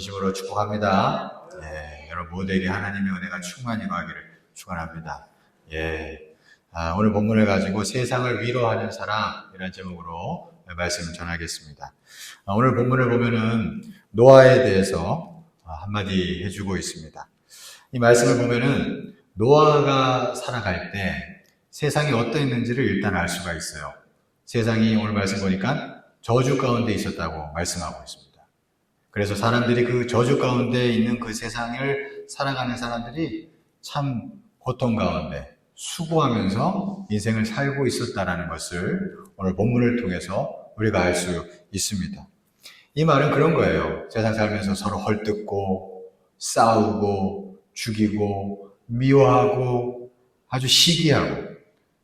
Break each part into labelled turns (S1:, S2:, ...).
S1: 진심으로 축복합니다. 여러분 모두에게 하나님의 은혜가 충만히 임하기를 축원합니다. 오늘 본문을 가지고 세상을 위로하는 사람 이런 제목으로 말씀을 전하겠습니다. 오늘 본문을 보면은 노아에 대해서 한마디 해주고 있습니다. 이 말씀을 보면은 노아가 살아갈 때 세상이 어떠했는지를 일단 알 수가 있어요. 세상이 오늘 말씀 보니까 저주 가운데 있었다고 말씀하고 있습니다. 그래서 사람들이 그 저주 가운데 있는 그 세상을 살아가는 사람들이 참 고통 가운데 수고하면서 인생을 살고 있었다라는 것을 오늘 본문을 통해서 우리가 알 수 있습니다. 이 말은 그런 거예요. 세상 살면서 서로 헐뜯고 싸우고 죽이고 미워하고 아주 시기하고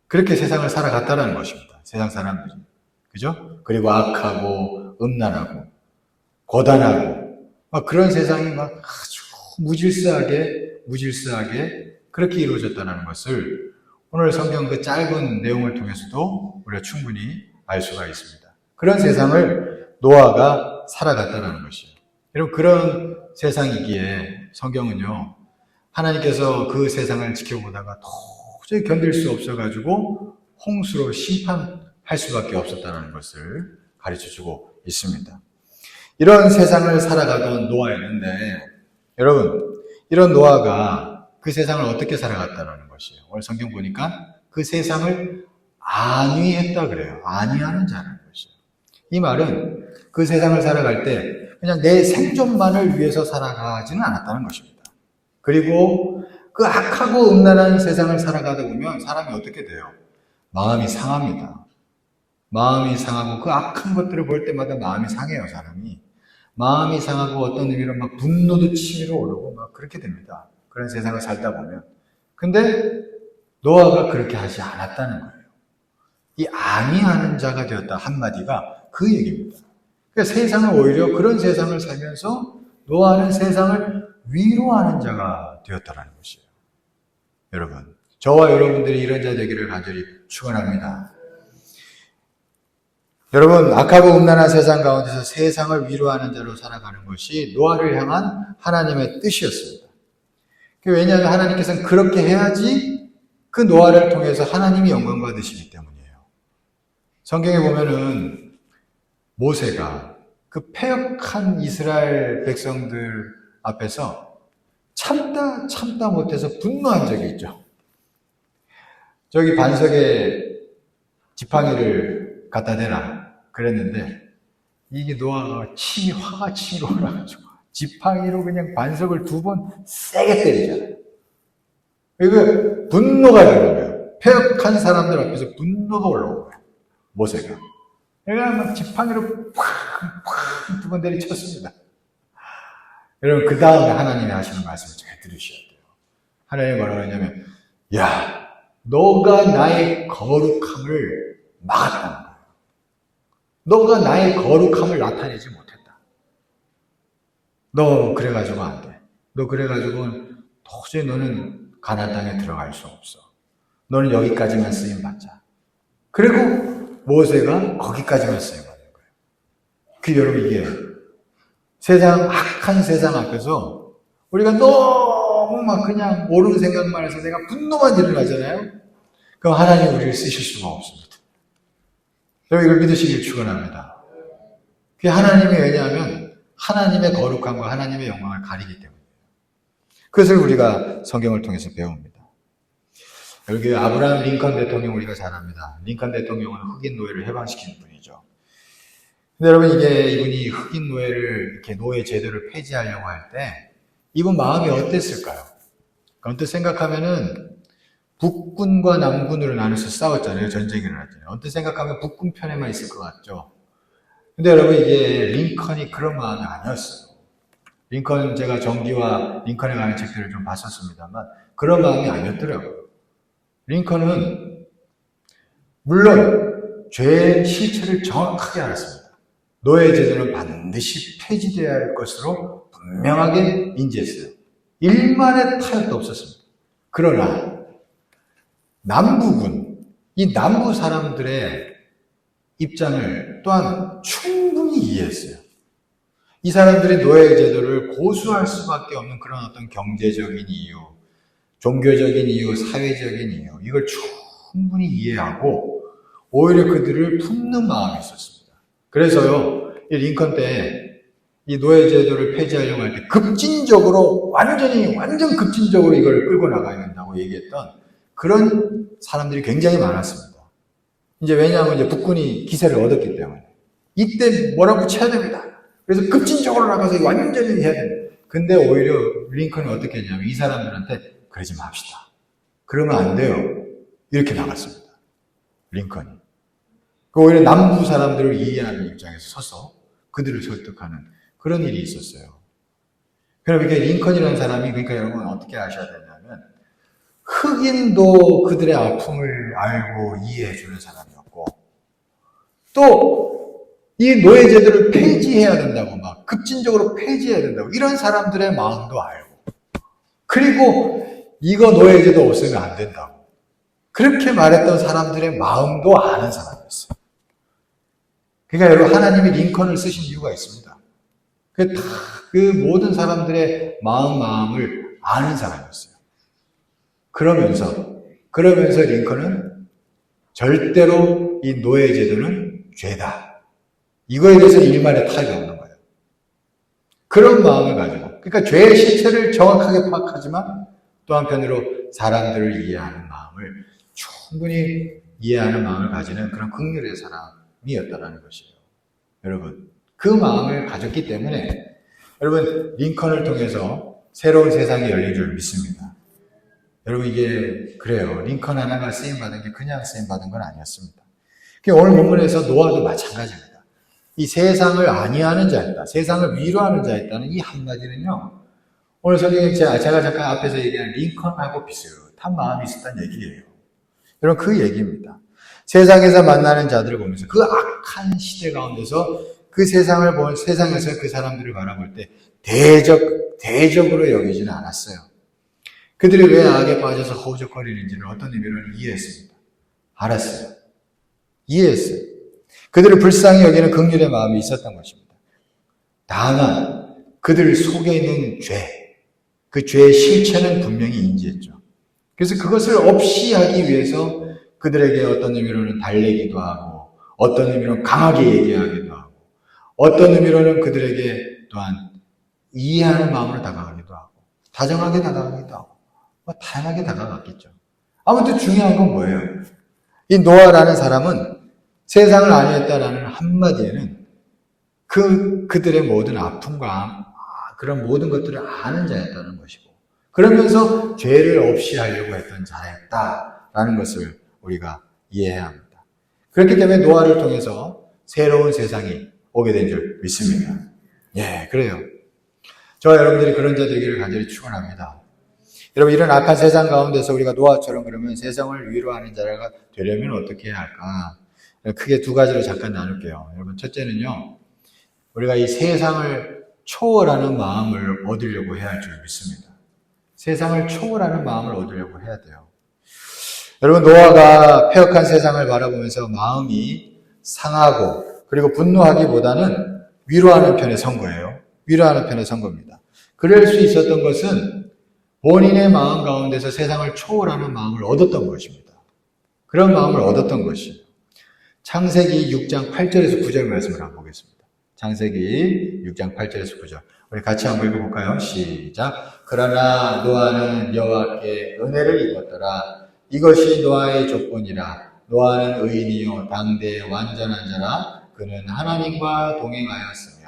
S1: 그렇게 세상을 살아갔다라는 것입니다. 세상 사람들이. 그죠? 그리고 악하고 음란하고 고단하고 그런 세상이 아주 무질서하게 그렇게 이루어졌다는 것을 오늘 성경 그 짧은 내용을 통해서도 우리가 충분히 알 수가 있습니다. 그런 세상을 노아가 살아갔다는 것이에요. 여러분 그런 세상이기에 성경은요 하나님께서 그 세상을 지켜보다가 도저히 견딜 수 없어가지고 홍수로 심판할 수밖에 없었다는 것을 가르쳐주고 있습니다. 이런 세상을 살아가던 노아였는데 여러분 이런 노아가 그 세상을 어떻게 살아갔다는 것이에요. 오늘 성경 보니까 그 세상을 안위했다 그래요. 안위하는 자라는 것이에요. 이 말은 그 세상을 살아갈 때 그냥 내 생존만을 위해서 살아가지는 않았다는 것입니다. 그리고 그 악하고 음란한 세상을 살아가다 보면 사람이 어떻게 돼요? 마음이 상합니다. 마음이 상하고 그 악한 것들을 볼 때마다 마음이 상해요, 사람이. 마음이 상하고 어떤 의미로 막 분노도 치밀어 오르고 막 그렇게 됩니다. 그런 세상을 살다 보면. 근데 노아가 그렇게 하지 않았다는 거예요. 이 안위하는 자가 되었다 한마디가 그 얘기입니다. 그러니까 세상을 오히려 그런 세상을 살면서 노아는 세상을 위로하는 자가 되었다는 것이에요. 여러분, 저와 여러분들이 이런 자 되기를 간절히 축원합니다. 여러분, 악하고 음란한 세상 가운데서 세상을 위로하는 자로 살아가는 것이 노아를 향한 하나님의 뜻이었습니다. 왜냐하면 하나님께서는 그렇게 해야지 그 노아를 통해서 하나님이 영광 받으시기 때문이에요. 성경에 보면은 모세가 그 패역한 이스라엘 백성들 앞에서 참다 못해서 분노한 적이 있죠. 저기 반석에 지팡이를 갖다 대라 그랬는데 이게 노아가 화가 치밀어 올라가지고 지팡이로 그냥 반석을 2번 세게 때리잖아요. 이거 분노가 되는 거예요. 패역한 사람들 앞에서 분노가 올라온 거예요. 모세가. 그러니까 막 지팡이로 팍 2번 때리쳤습니다. 여러분 그 다음에 하나님이 하시는 말씀을 잘 들으셔야 돼요. 하나님이 뭐라고 하냐면 야 너가 나의 거룩함을 막았다는 거예요. 너가 나의 거룩함을 나타내지 못했다. 너 그래가지고 안 돼. 너 그래가지고 도저히 너는 가나안 땅에 들어갈 수 없어. 너는 여기까지만 쓰임받자. 그리고 모세가 거기까지만 쓰임받는 거예요. 여러분 이게 악한 세상 앞에서 우리가 너무 막 그냥 옳은 생각만 해서 내가 분노만 일어나잖아요. 그럼 하나님 우리를 쓰실 수가 없습니다. 여러분 이걸 믿으시길 축원합니다. 그게 하나님이 왜냐하면 하나님의 거룩함과 하나님의 영광을 가리기 때문이에요. 그것을 우리가 성경을 통해서 배웁니다. 여기 아브라함 링컨 대통령 우리가 잘 압니다. 링컨 대통령은 흑인 노예를 해방시키는 분이죠. 근데 여러분 이분이 흑인 노예를 이렇게 노예 제도를 폐지하려고 할 때 이분 마음이 어땠을까요? 언뜻 생각하면은 북군과 남군으로 나눠서 싸웠잖아요. 전쟁이 일어났잖아요. 언뜻 생각하면 북군 편에만 있을 것 같죠. 근데 여러분 이게 링컨이 그런 마음이 아니었어요. 링컨 제가 정기와 링컨에 관한 책들을 좀 봤었습니다만 그런 마음이 아니었더라고요. 링컨은 물론 죄의 실체를 정확하게 알았습니다. 노예 제도는 반드시 폐지되어야 할 것으로 분명하게 인지했어요. 일만의 타협도 없었습니다. 그러나 남부군, 이 남부 사람들의 입장을 또한 충분히 이해했어요. 이 사람들이 노예 제도를 고수할 수밖에 없는 그런 어떤 경제적인 이유, 종교적인 이유, 사회적인 이유, 이걸 충분히 이해하고 오히려 그들을 품는 마음이 있었습니다. 그래서요, 이 링컨 때 이 노예 제도를 폐지하려고 할 때 급진적으로, 완전 급진적으로 이걸 끌고 나가야 된다고 얘기했던 그런 사람들이 굉장히 많았습니다. 이제 왜냐하면 이제 북군이 기세를 얻었기 때문에. 이때 뭐라고 쳐야 됩니다. 그래서 급진적으로 나가서 완전히 해야 됩니다. 근데 오히려 링컨은 어떻게 했냐면 이 사람들한테 그러지 맙시다. 그러면 안 돼요. 이렇게 나갔습니다. 링컨이. 오히려 남부 사람들을 이해하는 입장에서 서서 그들을 설득하는 그런 일이 있었어요. 그럼 이게 링컨이라는 사람이, 그러니까 여러분 어떻게 아셔야 되냐면, 흑인도 그들의 아픔을 알고 이해해주는 사람이었고, 또, 이 노예제도를 폐지해야 된다고, 막, 급진적으로 폐지해야 된다고, 이런 사람들의 마음도 알고, 그리고 이거 노예제도 없으면 안 된다고, 그렇게 말했던 사람들의 마음도 아는 사람이었어요. 그러니까 여러분, 하나님이 링컨을 쓰신 이유가 있습니다. 그 모든 사람들의 마음을 아는 사람이었어요. 그러면서 링컨은 절대로 이 노예 제도는 죄다. 이거에 대해서 일말의 타협이 없는 거예요. 그런 마음을 가지고, 그러니까 죄의 실체를 정확하게 파악하지만 또 한편으로 사람들을 이해하는 마음을 충분히 이해하는 마음을 가지는 그런 긍휼의 사람이었다는 것이에요. 여러분, 그 마음을 가졌기 때문에 여러분 링컨을 통해서 새로운 세상이 열린 줄 믿습니다. 여러분 이게 그래요. 링컨 하나가 쓰임받은 게 그냥 쓰임받은 건 아니었습니다. 오늘 본문에서 노아도 마찬가지입니다. 이 세상을 안위하는 자였다. 세상을 위로하는 자였다는 이 한마디는요. 오늘 선생님 제가 잠깐 앞에서 얘기한 링컨하고 비슷한 마음이 있었다는 얘기예요. 여러분 그 얘기입니다. 세상에서 만나는 자들을 보면서 그 악한 시대 가운데서 그 세상을 보는 세상에서 그 사람들을 바라볼 때 대적으로 여기지는 않았어요. 그들이 왜 악에 빠져서 허우적거리는지를 어떤 의미로는 이해했습니다. 알았어요. 이해했어요. 그들을 불쌍히 여기는 긍휼의 마음이 있었던 것입니다. 다만 그들 속에 있는 죄, 그 죄의 실체는 분명히 인지했죠. 그래서 그것을 없이 하기 위해서 그들에게 어떤 의미로는 달래기도 하고 어떤 의미로는 강하게 얘기하기도 하고 어떤 의미로는 그들에게 또한 이해하는 마음으로 다가가기도 하고 다정하게 다가가기도 하고 다양하게 다가갔겠죠. 아무튼 중요한 건 뭐예요? 이 노아라는 사람은 세상을 안위했다라는 한마디에는 그들의 모든 아픔과 그런 모든 것들을 아는 자였다는 것이고 그러면서 죄를 없이 하려고 했던 자였다라는 것을 우리가 이해해야 합니다. 그렇기 때문에 노아를 통해서 새로운 세상이 오게 된 줄 믿습니다. 예, 그래요. 저와 여러분들이 그런 자 되기를 간절히 축원합니다. 여러분 이런 악한 세상 가운데서 우리가 노아처럼 그러면 세상을 위로하는 자가 되려면 어떻게 해야 할까? 크게 두 가지로 잠깐 나눌게요. 여러분 첫째는요. 우리가 이 세상을 초월하는 마음을 얻으려고 해야 할 줄 믿습니다. 세상을 초월하는 마음을 얻으려고 해야 돼요. 여러분 노아가 폐역한 세상을 바라보면서 마음이 상하고 그리고 분노하기보다는 위로하는 편에 선 거예요. 위로하는 편에 선 겁니다. 그럴 수 있었던 것은 본인의 마음 가운데서 세상을 초월하는 마음을 얻었던 것입니다. 그런 마음을 얻었던 것이에요. 창세기 6장 8절에서 9절 말씀을 한번 보겠습니다. 창세기 6장 8절에서 9절. 우리 같이 한번 읽어볼까요? 시작. 그러나 노아는 여호와께 은혜를 입었더라. 이것이 노아의 조건이라. 노아는 의인이요 당대의 완전한 자라. 그는 하나님과 동행하였으며.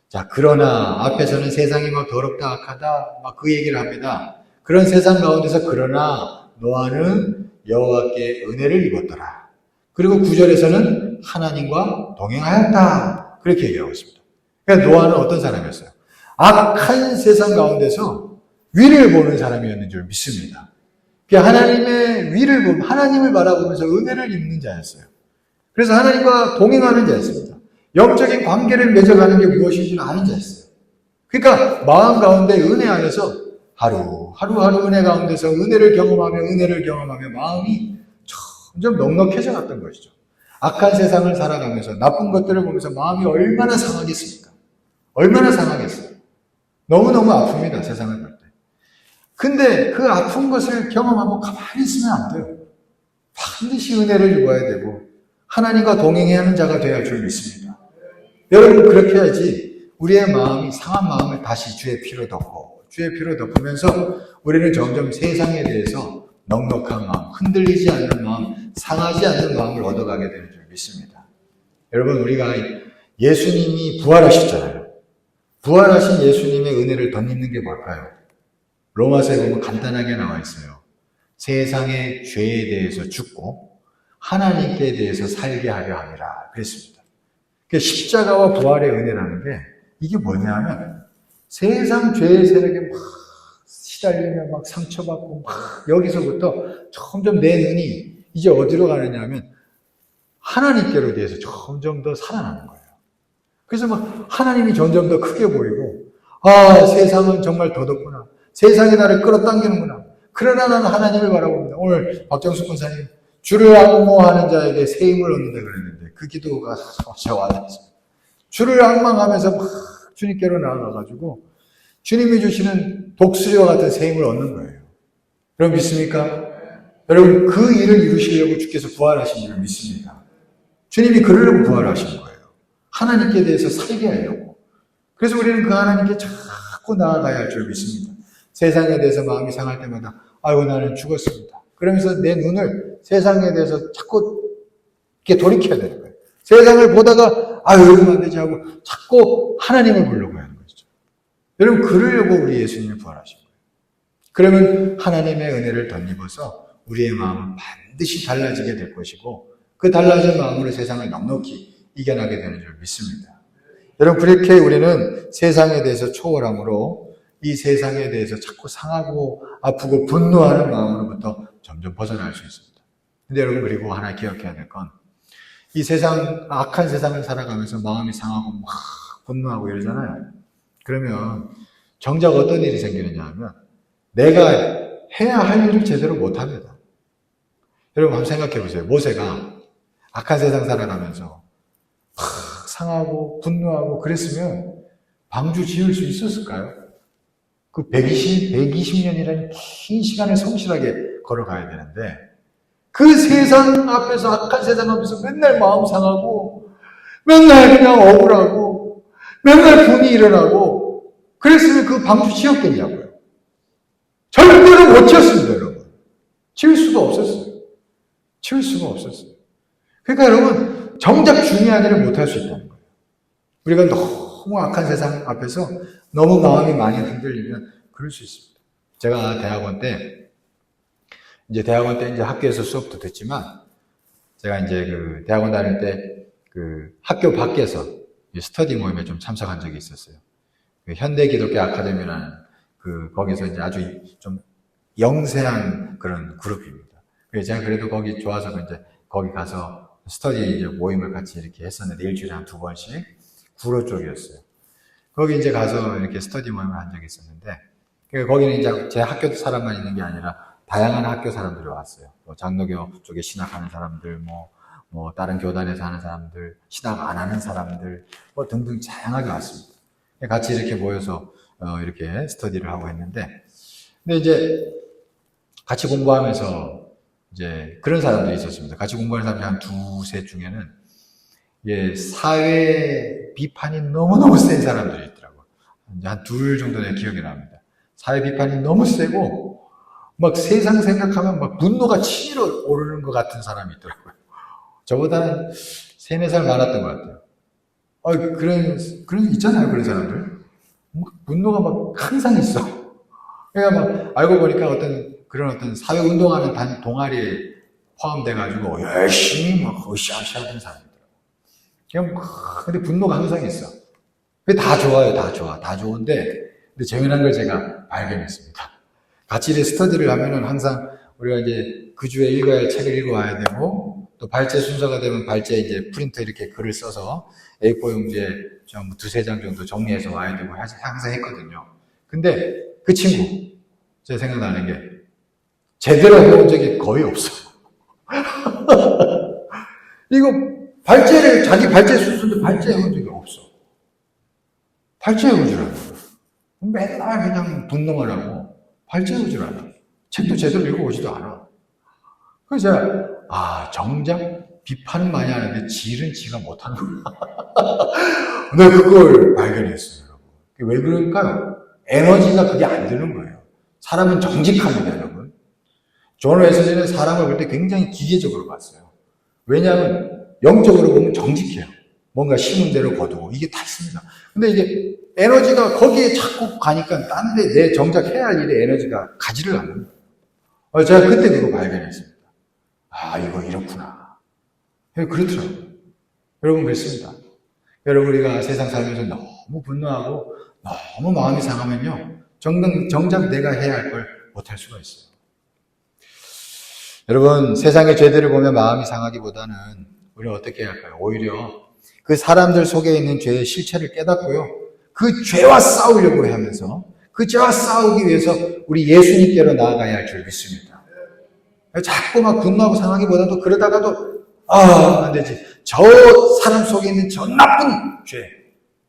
S1: 자, 그러나 앞에서는 세상이 막 더럽다 악하다 막 그 얘기를 합니다. 그런 세상 가운데서 그러나 노아는 여호와께 은혜를 입었더라. 그리고 9절에서는 하나님과 동행하였다. 그렇게 얘기하고 있습니다. 그러니까 노아는 어떤 사람이었어요? 악한 세상 가운데서 위를 보는 사람이었는 줄 믿습니다. 하나님의 위를 보면 하나님을 바라보면서 은혜를 입는 자였어요. 그래서 하나님과 동행하는 자였습니다. 영적인 관계를 맺어가는 게 무엇인지를 아는 자였어요. 그러니까 마음 가운데 은혜 안에서 하루하루 은혜 가운데서 은혜를 경험하며 마음이 점점 넉넉해져 갔던 것이죠. 악한 세상을 살아가면서 나쁜 것들을 보면서 마음이 얼마나 상하겠습니까? 얼마나 상하겠어요. 너무너무 아픕니다. 세상을 볼 때. 근데 그 아픈 것을 경험하고 가만히 있으면 안 돼요. 반드시 은혜를 입어야 되고 하나님과 동행해야 하는 자가 되어야 할 줄 믿습니다. 여러분 그렇게 해야지 우리의 마음이 상한 마음을 다시 주의 피로 덮고 주의 피로 덮으면서 우리는 점점 세상에 대해서 넉넉한 마음, 흔들리지 않는 마음, 상하지 않는 마음을 얻어가게 되는 줄 믿습니다. 여러분 우리가 예수님이 부활하셨잖아요. 부활하신 예수님의 은혜를 덧입는 게 뭘까요? 로마서에 보면 간단하게 나와 있어요. 세상의 죄에 대해서 죽고 하나님께 대해서 살게 하려 함이라 그랬습니다. 십자가와 부활의 은혜라는 게 이게 뭐냐면 세상 죄의 세력에 막 시달리며 막 상처받고 막 여기서부터 점점 내 눈이 이제 어디로 가느냐면 하나님께로 대해서 점점 더 살아나는 거예요. 그래서 막 하나님이 점점 더 크게 보이고 아 세상은 정말 더덥구나. 세상이 나를 끌어당기는구나. 그러나 나는 하나님을 바라봅니다. 오늘 박정숙 권사님 주를 악모하는 자에게 새 힘을 얻는다 그랬는데 그 기도가 저 와닿았습니다. 주를 악망하면서 막 주님께로 나아가가지고 주님이 주시는 독수리와 같은 새 힘을 얻는 거예요. 여러분 믿습니까? 여러분 그 일을 이루시려고 주께서 부활하신 줄 믿습니다. 주님이 그러려고 부활하신 거예요. 하나님께 대해서 살게 하려고. 그래서 우리는 그 하나님께 자꾸 나아가야 할 줄 믿습니다. 세상에 대해서 마음이 상할 때마다 아이고 나는 죽었습니다. 그러면서 내 눈을 세상에 대해서 자꾸 이렇게 돌이켜야 되는 거예요. 세상을 보다가 아유 이러면 안 되지 하고 자꾸 하나님을 보려고 하는 거죠. 여러분 그러려고 우리 예수님이 부활하신 거예요. 그러면 하나님의 은혜를 덧입어서 우리의 마음은 반드시 달라지게 될 것이고 그 달라진 마음으로 세상을 넉넉히 이겨나게 되는 줄 믿습니다. 여러분 그렇게 우리는 세상에 대해서 초월함으로 이 세상에 대해서 자꾸 상하고 아프고 분노하는 마음으로부터 점점 벗어날 수 있습니다. 근데 여러분 그리고 하나 기억해야 될 건 이 세상 악한 세상을 살아가면서 마음이 상하고 막 분노하고 이러잖아요. 그러면 정작 어떤 일이 생기느냐 하면 내가 해야 할 일을 제대로 못합니다. 여러분 한번 생각해 보세요. 모세가 악한 세상 살아가면서 막 상하고 분노하고 그랬으면 방주 지을 수 있었을까요? 그 120년이라는 긴 시간을 성실하게 걸어가야 되는데 그 세상 앞에서 악한 세상 앞에서 맨날 마음 상하고 맨날 그냥 억울하고 맨날 분이 일어나고 그랬으면 그 방주 지었겠냐고요. 절대로 못 지었습니다. 여러분. 지을 수가 없었어요. 지을 수가 없었어요. 그러니까 여러분 정작 중요한 일을 못할 수 있다는 거예요. 우리가 너무 악한 세상 앞에서 너무 마음이 많이 흔들리면 그럴 수 있습니다. 제가 대학원 때 이제 학교에서 수업도 듣지만 제가 이제 그 대학원 다닐 때 그 학교 밖에서 스터디 모임에 좀 참석한 적이 있었어요. 그 현대기독교 아카데미라는 그 거기서 이제 아주 좀 영세한 그런 그룹입니다. 그래서 제가 그래도 거기 좋아서 이제 거기 가서 스터디 이제 모임을 같이 이렇게 했었는데 일주일에 한 2번씩 구로 쪽이었어요. 거기 이제 가서 이렇게 스터디 모임을 한 적이 있었는데 거기는 이제 제 학교 사람만 있는 게 아니라 다양한 학교 사람들이 왔어요. 뭐 장로교 쪽에 신학하는 사람들, 뭐 다른 교단에서 하는 사람들, 신학 안 하는 사람들, 뭐 등등 다양하게 왔습니다. 같이 이렇게 모여서 이렇게 스터디를 하고 했는데, 근데 이제 같이 공부하면서 이제 그런 사람들이 있었습니다. 같이 공부하는 사람이 한 두세 중에는 예, 사회 비판이 너무너무 센 사람들이 있더라고요. 이제 한 둘 정도 내 기억이 납니다. 사회 비판이 너무 세고 막 세상 생각하면 막 분노가 치밀어 오르는 것 같은 사람이 있더라고요. 저보다는 3-4살 많았던 것 같아요. 그런 있잖아요, 그런 사람들. 분노가 막 항상 있어. 그러니까 막 알고 보니까 그런 사회 운동하는 동아리에 포함돼가지고 열심히 막 으쌰으쌰 하는 사람이더라고요. 그냥 근데 분노가 항상 있어. 다 좋아요, 다 좋아. 다 좋은데, 근데 재미난 걸 제가 발견했습니다. 같이 이제 스터디를 하면은 항상 우리가 이제 그 주에 읽어야 할 책을 읽어와야 되고, 또 발제 순서가 되면 발제 이제 프린터 이렇게 글을 써서 A4 용지에 좀 2-3장 정도 정리해서 와야 되고 항상 했거든요. 근데 그 친구, 제가 생각나는 게 제대로 해본 적이 거의 없어요. 이거 자기 발제 순서인데 발제해본 적이 없어. 발제해오질 않아. 맨날 그냥 분노만 하고 발제해오질 않아. 책도 제대로 읽어보지도 않아. 그래서 제가 정작 비판은 많이 하는데 질은 지가 못하는구나. 내가 그걸 발견했어요. 여러분. 왜 그럴까요? 에너지가 그게 안 드는 거예요. 사람은 정직합니다, 여러분. 존 웨슬리는 사람을 볼 때 굉장히 기계적으로 봤어요. 왜냐하면 영적으로 보면 정직해요. 뭔가 심은 대로 거두고 이게 다 있습니다. 근데 이게 에너지가 거기에 자꾸 가니까 딴 데 내 정작 해야 할 일에 에너지가 가지를 않는 거예요. 제가 그때 그거 발견했습니다. 이거 이렇구나. 그렇더라고요. 여러분 그렇습니다. 여러분 우리가 세상 살면서 너무 분노하고 너무 마음이 상하면요. 정작 내가 해야 할 걸 못할 수가 있어요. 여러분 세상의 죄들을 보면 마음이 상하기보다는 우리는 어떻게 해야 할까요? 오히려 그 사람들 속에 있는 죄의 실체를 깨닫고요. 그 죄와 싸우려고 하면서 그 죄와 싸우기 위해서 우리 예수님께로 나아가야 할 줄 믿습니다. 자꾸 막 분노하고 상하기보다도 그러다가도 안 되지. 저 사람 속에 있는 저 나쁜 죄.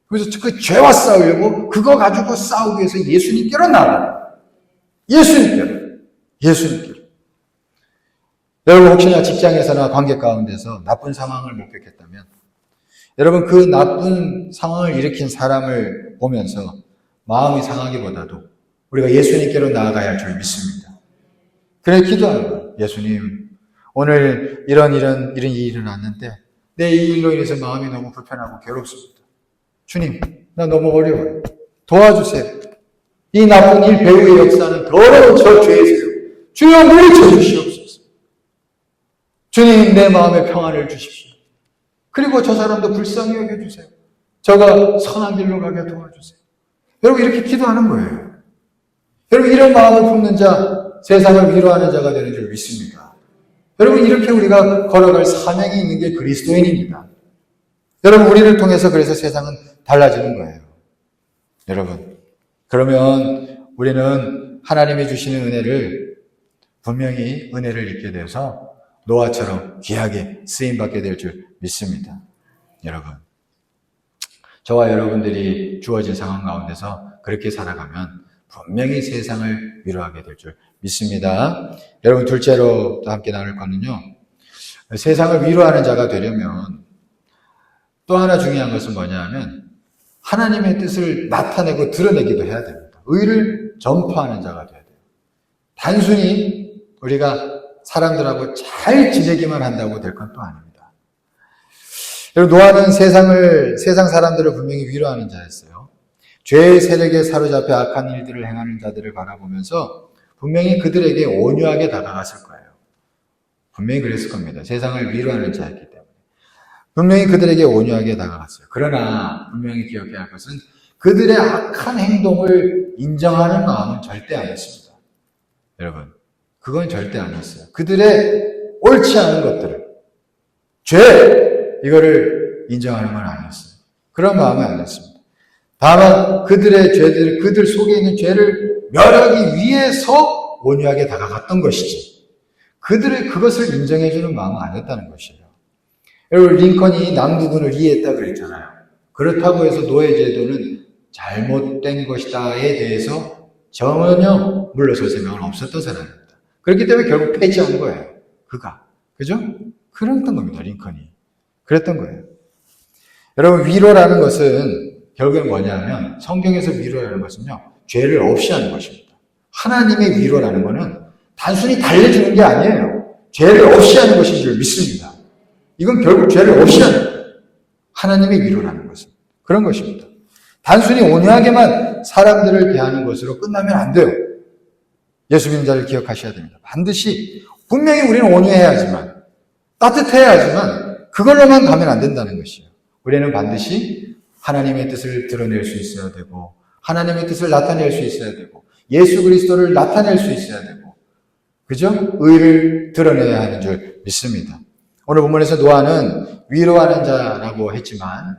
S1: 그래서 그 죄와 싸우려고 그거 가지고 싸우기 위해서 예수님께로 나아가요. 예수님께로. 여러분 혹시나 직장에서나 관계 가운데서 나쁜 상황을 목격했다면 여러분 그 나쁜 상황을 일으킨 사람을 보면서 마음이 상하기보다도 우리가 예수님께로 나아가야 할 줄 믿습니다. 그래 기도하는 거예요. 예수님 오늘 이런 일이 일어났는데 내 이 일로 인해서 마음이 너무 불편하고 괴롭습니다. 주님 나 너무 어려워요. 도와주세요. 이 나쁜 일 배후의 역사는 더러운 저 죄이세요. 주여 물리쳐 주시옵소서. 주님 내 마음에 평안을 주십시오. 그리고 저 사람도 불쌍히 여겨주세요. 저가 선한 길로 가게 도와주세요. 여러분 이렇게 기도하는 거예요. 여러분 이런 마음을 품는 자 세상을 위로하는 자가 되는 줄 믿습니다. 여러분 이렇게 우리가 걸어갈 사명이 있는 게 그리스도인입니다. 여러분 우리를 통해서 그래서 세상은 달라지는 거예요. 여러분 그러면 우리는 하나님이 주시는 은혜를 분명히 은혜를 입게 돼서 노아처럼 귀하게 쓰임받게 될 줄 믿습니다. 여러분 저와 여러분들이 주어진 상황 가운데서 그렇게 살아가면 분명히 세상을 위로하게 될 줄 믿습니다. 여러분 둘째로 또 함께 나눌 거는요. 세상을 위로하는 자가 되려면 또 하나 중요한 것은 뭐냐 하면 하나님의 뜻을 나타내고 드러내기도 해야 됩니다. 의를 전파하는 자가 돼야 돼요. 단순히 우리가 사람들하고 잘 지내기만 한다고 될 건 또 아닙니다. 여러분 노아는 세상 사람들을 분명히 위로하는 자였어요. 죄의 세력에 사로잡혀 악한 일들을 행하는 자들을 바라보면서 분명히 그들에게 온유하게 다가갔을 거예요. 분명히 그랬을 겁니다. 세상을 위로하는 자였기 때문에. 분명히 그들에게 온유하게 다가갔어요. 그러나 분명히 기억해야 할 것은 그들의 악한 행동을 인정하는 마음은 절대 아니었습니다. 여러분 그건 절대 아니었어요. 그들의 옳지 않은 것들을 이거를 인정하는 건 아니었어요. 그런 마음은 아니었습니다. 다만 그들의 죄들, 그들 속에 있는 죄를 멸하기 위해서 온유하게 다가갔던 것이지 그들의 그것을 인정해주는 마음은 아니었다는 것이에요. 여러분 링컨이 남부군을 이해했다고 그랬잖아요. 그렇다고 해서 노예 제도는 잘못된 것이다에 대해서 전혀 물러설 생각은 없었던 사람입니다. 그렇기 때문에 결국 폐지한 거예요. 그죠? 그랬던 겁니다. 링컨이. 그랬던 거예요. 여러분 위로라는 것은 결국은 뭐냐면 성경에서 위로라는 것은요. 죄를 없이 하는 것입니다. 하나님의 위로라는 것은 단순히 달래주는 게 아니에요. 죄를 없이 하는 것인 줄 믿습니다. 이건 결국 죄를 없이 하는 거예요. 하나님의 위로라는 것은 그런 것입니다. 단순히 온유하게만 사람들을 대하는 것으로 끝나면 안 돼요. 예수 믿는 자를 기억하셔야 됩니다. 반드시 분명히 우리는 온유해야 하지만 따뜻해야 하지만 그걸로만 가면 안 된다는 것이에요. 우리는 반드시 하나님의 뜻을 드러낼 수 있어야 되고 하나님의 뜻을 나타낼 수 있어야 되고 예수 그리스도를 나타낼 수 있어야 되고 그죠? 의를 드러내야 하는 줄 믿습니다. 오늘 본문에서 노아는 위로하는 자라고 했지만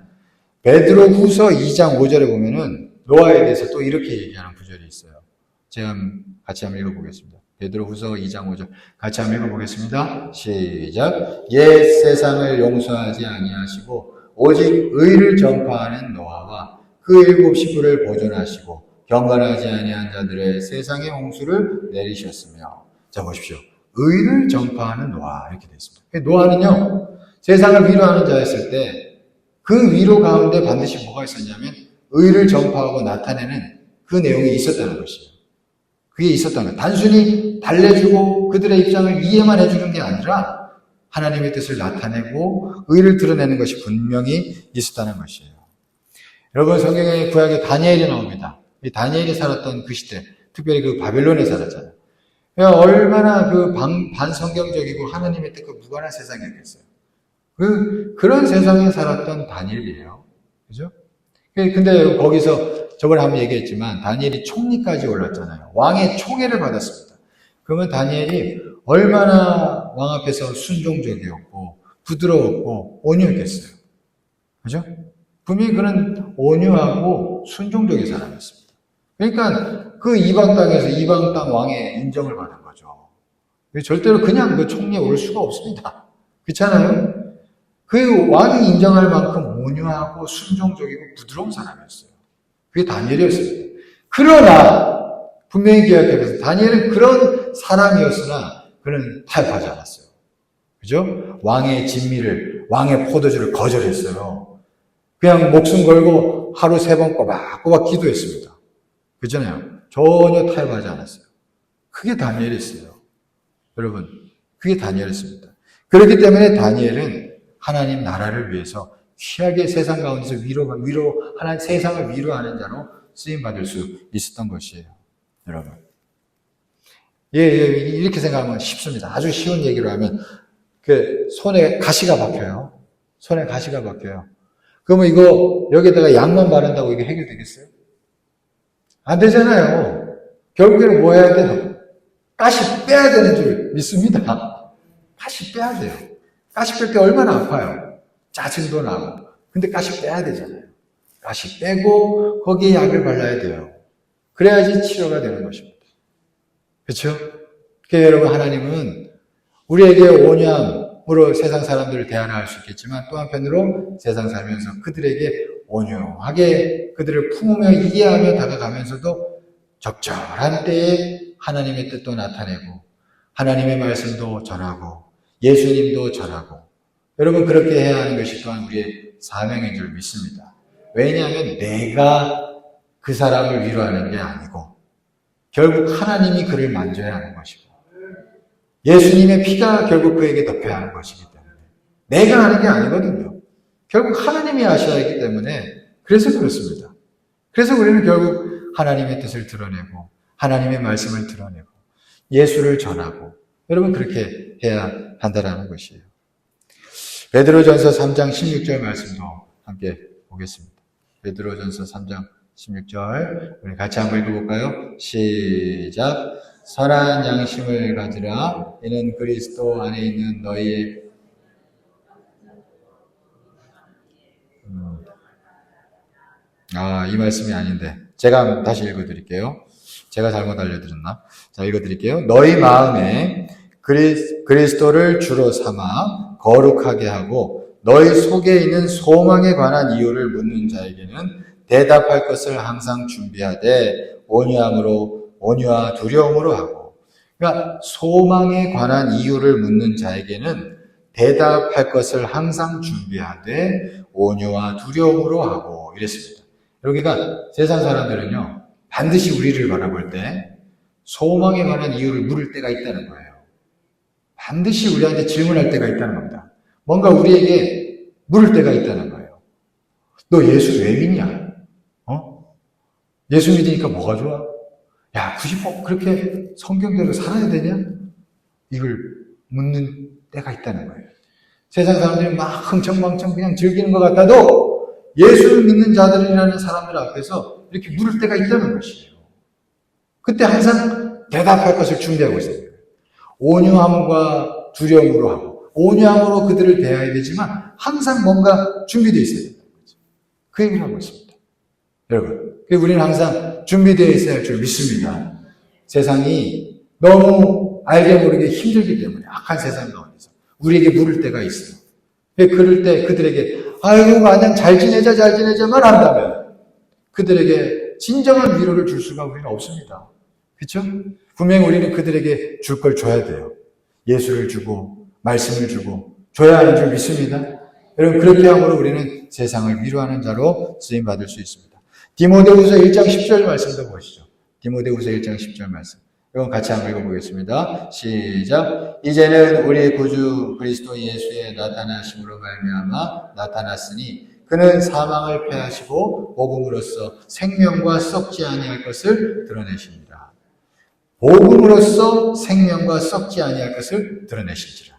S1: 베드로후서 2장 5절에 보면은 노아에 대해서 또 이렇게 얘기하는 구절이 있어요. 제가 같이 한번 읽어보겠습니다. 베드로후서 2장 5절 같이 한번 읽어보겠습니다. 시작. 옛 세상을 용서하지 아니하시고 오직 의를 전파하는 노아와 그 일곱 식구를 보존하시고 경건하지 아니한 자들의 세상의 홍수를 내리셨으며. 자, 보십시오. 의를 전파하는 노아, 이렇게 되어 있습니다. 노아는요, 세상을 위로하는 자였을 때 그 위로 가운데 반드시 뭐가 있었냐면 의를 전파하고 나타내는 그 내용이 있었다는 것이에요. 그게 있었다는 거예요. 단순히 달래주고 그들의 입장을 이해만 해주는 게 아니라 하나님의 뜻을 나타내고 의를 드러내는 것이 분명히 있었다는 것이에요. 여러분, 성경의 구약에 다니엘이 나옵니다. 이 다니엘이 살았던 그 시대, 특별히 그 바벨론에 살았잖아요. 얼마나 그 반성경적이고 하나님의 뜻과 무관한 세상이었겠어요. 그런 세상에 살았던 다니엘이에요. 그죠? 근데 거기서 저번에 한번 얘기했지만 다니엘이 총리까지 올랐잖아요. 왕의 총애를 받았습니다. 그러면 다니엘이 얼마나 왕 앞에서 순종적이었고 부드러웠고 온유했겠어요. 그죠? 분명히 그런 온유하고 순종적인 사람이었습니다. 그러니까 그 이방 땅에서 이방 땅 왕의 인정을 받은 거죠. 절대로 그냥 그 총리에 올 수가 없습니다. 그렇잖아요? 그 왕이 인정할 만큼 온유하고 순종적이고 부드러운 사람이었어요. 그게 다니엘이었습니다. 그러나 분명히 기억해서 다니엘은 그런 사람이었으나 그는 타협하지 않았어요. 그죠? 왕의 진미를, 왕의 포도주를 거절했어요. 그냥 목숨 걸고 하루 3번 꼬박꼬박 기도했습니다. 그렇잖아요. 전혀 타협하지 않았어요. 그게 다니엘이었어요. 여러분, 그게 다니엘이었습니다. 그렇기 때문에 다니엘은 하나님 나라를 위해서 귀하게 세상 가운데서 하나님 세상을 위로하는 자로 쓰임받을 수 있었던 것이에요. 여러분. 이렇게 생각하면 쉽습니다. 아주 쉬운 얘기로 하면, 손에 가시가 박혀요. 손에 가시가 박혀요. 그러면 이거, 여기다가 약만 바른다고 이게 해결되겠어요? 안 되잖아요. 결국에는 뭐 해야 돼요? 가시 빼야 되는 줄 믿습니다. 가시 빼야 돼요. 가시 뺄 때 얼마나 아파요. 짜증도 나고. 근데 가시 빼야 되잖아요. 가시 빼고 거기에 약을 발라야 돼요. 그래야지 치료가 되는 것입니다. 그렇죠? 그러니까 여러분, 하나님은 우리에게 온유함으로 세상 사람들을 대하라 할 수 있겠지만 또 한편으로 세상 살면서 그들에게 온유하게 그들을 품으며 이해하며 다가가면서도 적절한 때에 하나님의 뜻도 나타내고 하나님의 말씀도 전하고 예수님도 전하고, 여러분 그렇게 해야 하는 것이 또한 우리의 사명인 줄 믿습니다. 왜냐하면 내가 그 사람을 위로하는 게 아니고 결국 하나님이 그를 만져야 하는 것이고 예수님의 피가 결국 그에게 덮여야 하는 것이기 때문에 내가 하는 게 아니거든요. 결국 하나님이 하셔야 하기 때문에 그래서 그렇습니다. 그래서 우리는 결국 하나님의 뜻을 드러내고 하나님의 말씀을 드러내고 예수를 전하고 여러분 그렇게 해야 한다는 것이에요. 베드로전서 3장 16절 말씀도 함께 보겠습니다. 베드로전서 3장 16절 우리 같이 한번 읽어볼까요? 시작. 선한 양심을 가지라. 이는 그리스도 안에 있는 너희의 이 말씀이 아닌데 제가 다시 읽어드릴게요. 제가 잘못 알려드렸나? 자, 읽어드릴게요. 너희 마음에 그리스도를 주로 삼아 거룩하게 하고 너희 속에 있는 소망에 관한 이유를 묻는 자에게는 대답할 것을 항상 준비하되 온유와 두려움으로 하고, 그러니까 소망에 관한 이유를 묻는 자에게는 대답할 것을 항상 준비하되 온유와 두려움으로 하고 이랬습니다. 그러니까 세상 사람들은요 반드시 우리를 바라볼 때 소망에 관한 이유를 물을 때가 있다는 거예요. 반드시 우리한테 질문할 때가 있다는 겁니다. 뭔가 우리에게 물을 때가 있다는 거예요. 너 예수 왜 믿냐? 예수 믿으니까 뭐가 좋아? 야, 굳이 꼭 그렇게 성경대로 살아야 되냐? 이걸 묻는 때가 있다는 거예요. 세상 사람들이 막 흥청망청 그냥 즐기는 것 같아도 예수를 믿는 자들이라는 사람들 앞에서 이렇게 물을 때가 있다는 것이에요. 그때 항상 대답할 것을 준비하고 있어요. 온유함과 두려움으로 하고 온유함으로 그들을 대해야 되지만 항상 뭔가 준비되어 있어야 된다는 거죠. 그 얘기를 하고 있습니다. 여러분, 우리는 항상 준비되어 있어야 할 줄 믿습니다. 세상이 너무 알게 모르게 힘들기 때문에 악한 세상 가운데서 우리에게 물을 때가 있어요. 그럴 때 그들에게 아이고 마냥 잘 지내자만 한다면 그들에게 진정한 위로를 줄 수가 우리는 없습니다. 그렇죠? 분명히 우리는 그들에게 줄 걸 줘야 돼요. 예수를 주고 말씀을 주고 줘야 하는 줄 믿습니다. 여러분, 그렇게 함으로 우리는 세상을 위로하는 자로 쓰임받을 수 있습니다. 디모데후서 1장 10절 말씀도 보시죠. 디모데후서 1장 10절 말씀. 이건 같이 한번 읽어보겠습니다. 시작. 이제는 우리 구주 그리스도 예수의 나타나심으로 말미암아 나타났으니 그는 사망을 패하시고 복음으로써 생명과 썩지 아니할 것을 드러내십니다. 복음으로써 생명과 썩지 아니할 것을 드러내신지라.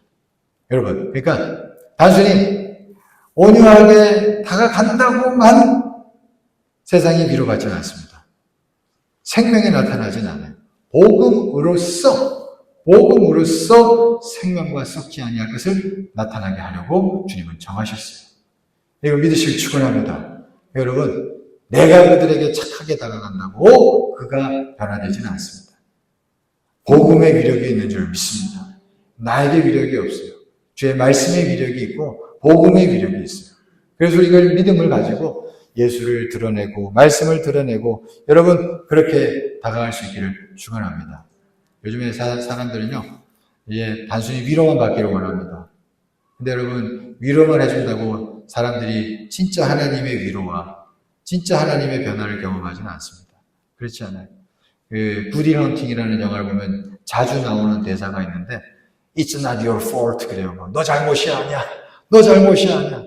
S1: 여러분, 그러니까 단순히 온유하게 다가간다고만 세상이 위로받지는 않습니다. 생명이 나타나진 않아요. 복음으로써 생명과 썩지 아니할 것을 나타나게 하려고 주님은 정하셨어요. 이걸 믿으시길 축원합니다. 여러분, 내가 그들에게 착하게 다가간다고 그가 변화되지는 않습니다. 복음의 위력이 있는 줄 믿습니다. 나에게 위력이 없어요. 주의 말씀의 위력이 있고 복음의 위력이 있어요. 그래서 이걸 믿음을 가지고 예수를 드러내고 말씀을 드러내고 여러분 그렇게 다가갈 수 있기를 축원합니다. 요즘에 사람들은요, 단순히 위로만 받기를 원합니다. 근데 여러분, 위로만 해준다고 사람들이 진짜 하나님의 위로와 진짜 하나님의 변화를 경험하지는 않습니다. 그렇지 않아요. 부디 헌팅이라는 영화를 보면 자주 나오는 대사가 있는데 It's not your fault 그래요. 너 잘못이 아니야. 너 잘못이 아니야.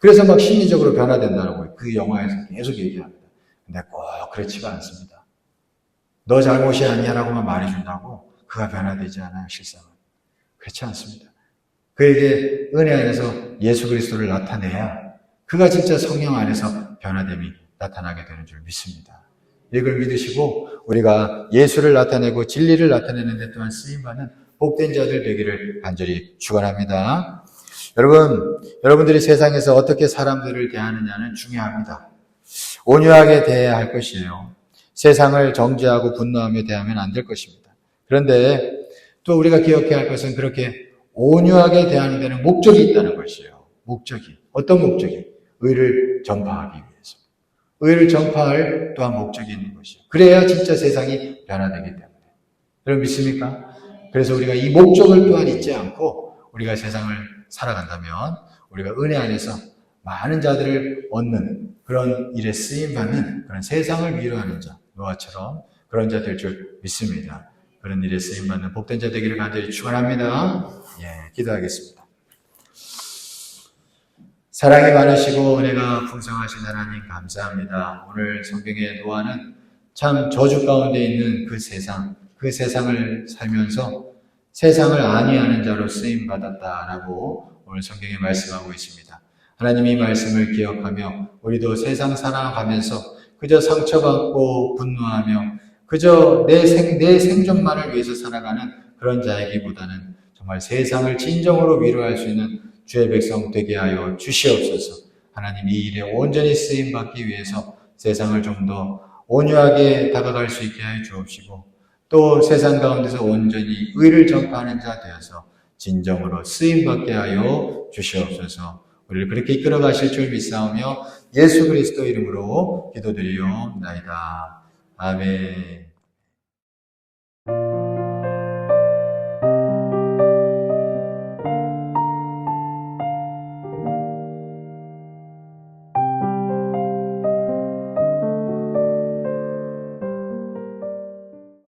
S1: 그래서 막 심리적으로 변화된다고 그 영화에서 계속 얘기합니다. 근데 꼭 그렇지가 않습니다. 너 잘못이 아니야라고만 말해준다고 그가 변화되지 않아요. 실상은. 그렇지 않습니다. 그에게 은혜 안에서 예수 그리스도를 나타내야 그가 진짜 성령 안에서 변화됨이 나타나게 되는 줄 믿습니다. 이걸 믿으시고 우리가 예수를 나타내고 진리를 나타내는 데 또한 쓰임받는 복된 자들 되기를 간절히 축원합니다. 여러분들이 세상에서 어떻게 사람들을 대하느냐는 중요합니다. 온유하게 대해야 할 것이에요. 세상을 정죄하고 분노하며 대하면 안 될 것입니다. 그런데 또 우리가 기억해야 할 것은 그렇게 온유하게 대하는 데는 목적이 있다는 것이에요. 목적이. 어떤 목적이? 의를 전파하기 위해서. 의를 전파할 또한 목적이 있는 것이에요. 그래야 진짜 세상이 변화되기 때문에. 여러분 믿습니까? 그래서 우리가 이 목적을 또한 잊지 않고 우리가 세상을 살아간다면 우리가 은혜 안에서 많은 자들을 얻는 그런 일에 쓰임받는 그런 세상을 위로하는 자, 노아처럼 그런 자 될 줄 믿습니다. 그런 일에 쓰임받는 복된 자 되기를 간절히 축원합니다. 기도하겠습니다. 사랑이 많으시고 은혜가 풍성하신 하나님 감사합니다. 오늘 성경의 노아는 참 저주 가운데 있는 그 세상을 살면서 세상을 안위하는 자로 쓰임받았다라고 오늘 성경에 말씀하고 있습니다. 하나님이 말씀을 기억하며 우리도 세상 살아가면서 그저 상처받고 분노하며 그저 내 생존만을 위해서 살아가는 그런 자이기보다는 정말 세상을 진정으로 위로할 수 있는 주의 백성 되게 하여 주시옵소서. 하나님 이 일에 온전히 쓰임받기 위해서 세상을 좀 더 온유하게 다가갈 수 있게 하여 주옵시고 또 세상 가운데서 온전히 의를 전파하는 자 되어서 진정으로 쓰임받게 하여 주시옵소서. 우리를 그렇게 이끌어 가실 줄 믿사오며 예수 그리스도 이름으로 기도드리옵나이다. 아멘.